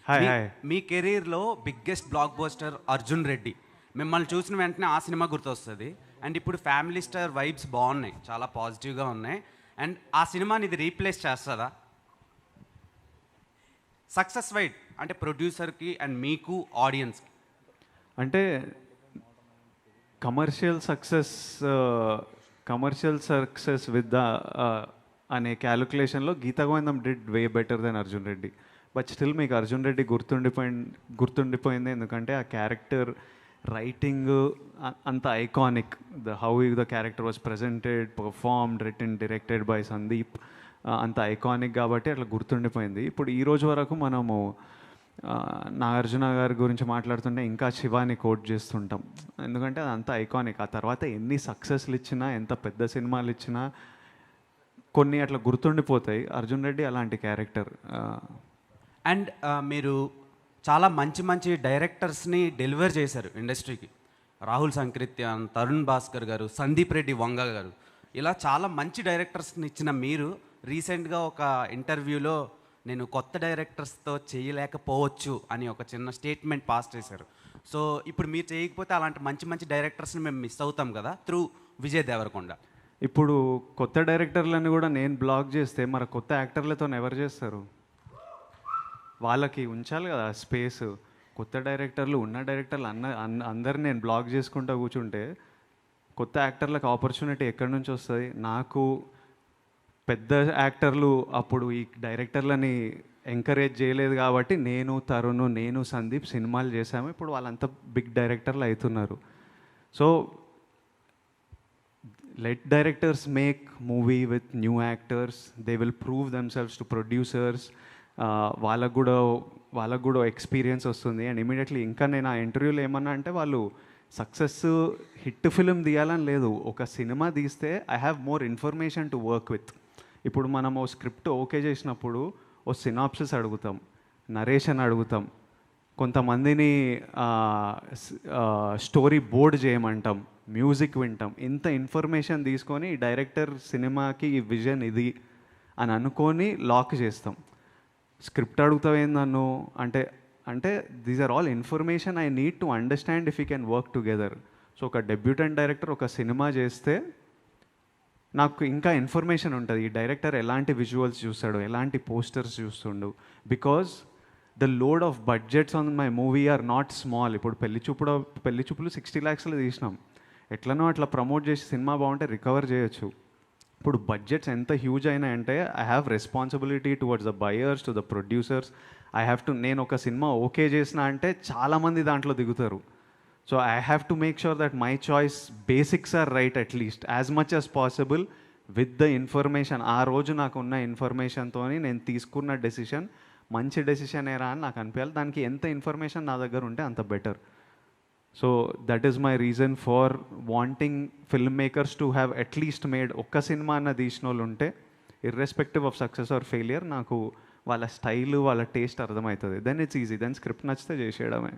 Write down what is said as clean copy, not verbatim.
Hi me hi మీ కెరీర్లో biggest block buster Arjun Reddy. మిమ్మల్ని చూసిన వెంటనే ఆ సినిమా గుర్తొస్తుంది. అండ్ ఇప్పుడు ఫ్యామిలీ స్టార్ వైబ్స్ బాగున్నాయి, చాలా పాజిటివ్గా ఉన్నాయి. అండ్ ఆ సినిమాని ఇది రీప్లేస్ చేస్తుందా? సక్సెస్ వైడ్ అంటే ప్రొడ్యూసర్కి అండ్ మీకు ఆడియన్స్కి. అంటే commercial success commercial success with the అనే క్యాలిక్యులేషన్లో Geetha Govindam did way better than Arjun Reddy. But still మీకు అర్జున్ రెడ్డి గుర్తుండిపోయింది ఎందుకంటే ఆ క్యారెక్టర్ రైటింగ్ అంత iconic. How the character was presented, performed, written, directed by Sandeep, అంత ఐకానిక్ కాబట్టి అట్లా గుర్తుండిపోయింది. ఇప్పుడు ఈ రోజు వరకు మనము నాగార్జున గారి గురించి మాట్లాడుతుంటే ఇంకా శివాని కోట్ చేస్తుంటాం, ఎందుకంటే అదంతా ఐకానిక్. ఆ తర్వాత ఎన్ని సక్సెస్లు ఇచ్చినా, ఎంత పెద్ద సినిమాలు ఇచ్చినా కొన్ని అట్లా గుర్తుండిపోతాయి. అర్జున్ రెడ్డి అలాంటి క్యారెక్టర్. అండ్ మీరు చాలా మంచి మంచి డైరెక్టర్స్ని డెలివర్ చేశారు ఇండస్ట్రీకి. రాహుల్ సంకృత్యాన్, తరుణ్ భాస్కర్ గారు, సందీప్ రెడ్డి వంగ గారు, ఇలా చాలా మంచి డైరెక్టర్స్ని ఇచ్చిన మీరు రీసెంట్గా ఒక ఇంటర్వ్యూలో నేను కొత్త డైరెక్టర్స్తో చేయలేకపోవచ్చు అని ఒక చిన్న స్టేట్మెంట్ పాస్ చేశారు. సో ఇప్పుడు మీరు చేయకపోతే అలాంటి మంచి మంచి డైరెక్టర్స్ని మేము మిస్ అవుతాం కదా త్రూ విజయ్ దేవరకొండ. ఇప్పుడు కొత్త డైరెక్టర్లని కూడా నేను బ్లాక్ చేస్తే మరి కొత్త యాక్టర్లతో ఎవరు చేస్తారు? వాళ్ళకి ఉంచాలి కదా స్పేస్. కొత్త డైరెక్టర్లు, ఉన్న డైరెక్టర్లు అందరిని నేను బ్లాక్ చేసుకుంటూ కూర్చుంటే కొత్త యాక్టర్లకు ఆపర్చునిటీ ఎక్కడి నుంచి వస్తుంది? నాకు పెద్ద యాక్టర్లు అప్పుడు ఈ డైరెక్టర్లని ఎంకరేజ్ చేయలేదు కాబట్టి నేను సందీప్ సినిమాలు చేశాము. ఇప్పుడు వాళ్ళంతా బిగ్ డైరెక్టర్లు అవుతున్నారు. So let directors make movie with new actors. They will prove themselves to producers. వాళ్ళకు కూడా ఎక్స్పీరియన్స్ వస్తుంది. అండ్ ఇమీడియట్లీ ఇంకా నేను ఆ ఇంటర్వ్యూలో ఏమన్నా అంటే, వాళ్ళు సక్సెస్ హిట్ ఫిలిం తీయాలని లేదు, ఒక సినిమా తీస్తే I have more information to work with. ఇప్పుడు మనం ఓ స్క్రిప్ట్ ఓకే చేసినప్పుడు ఓ సినాప్సిస్ అడుగుతాం, నరేషన్ అడుగుతాం, కొంతమందిని స్టోరీ బోర్డ్ చేయమంటాం, మ్యూజిక్ వింటాం. ఇంత ఇన్ఫర్మేషన్ తీసుకొని డైరెక్టర్ సినిమాకి ఈ విజన్ ఇది అని అనుకొని లాక్ చేస్తాం. స్క్రిప్ట్ అడుగుతావు నన్ను అంటే అంటే these are all information I need to understand if you can work together. So ఒక డెబ్యూటెంట్ డైరెక్టర్ ఒక సినిమా చేస్తే నాకు ఇంకా ఇన్ఫర్మేషన్ ఉంటుంది, ఈ డైరెక్టర్ ఎలాంటి విజువల్స్ చూస్తాడు, ఎలాంటి పోస్టర్స్ చూస్తుండు. Because the load of budgets on my movie are not small. ఇప్పుడు పెళ్లి చూపులు 60 lakhsలో తీసినాం. ఎట్లనో అట్లా ప్రమోట్ చేసి సినిమా బాగుంటే రికవర్ చేయొచ్చు. ఇప్పుడు బడ్జెట్స్ ఎంత హ్యూజ్ అయినాయంటే I have responsibility towards the buyers, to the producers. నేను ఒక సినిమా ఓకే చేసిన అంటే చాలామంది దాంట్లో దిగుతారు. So I have to make sure that my choice basics are right at least as much as possible with the information. ఆ రోజు నాకు ఉన్న ఇన్ఫర్మేషన్తో నేను తీసుకున్న డెసిషన్ మంచి డెసిషన్ ఏరా అని నాకు అనిపించాలి. దానికి ఎంత ఇన్ఫర్మేషన్ నా దగ్గర ఉంటే అంత better. So that is my reason for wanting film makers to have at least made ఒక్క సినిమా అన్న తీసిన వాళ్ళు ఉంటే, irrespective of success or failure, నాకు వాళ్ళ స్టైల్, వాళ్ళ టేస్ట్ అర్థమవుతుంది. Then it's easy. Then script నచ్చితే చేసేయడమే.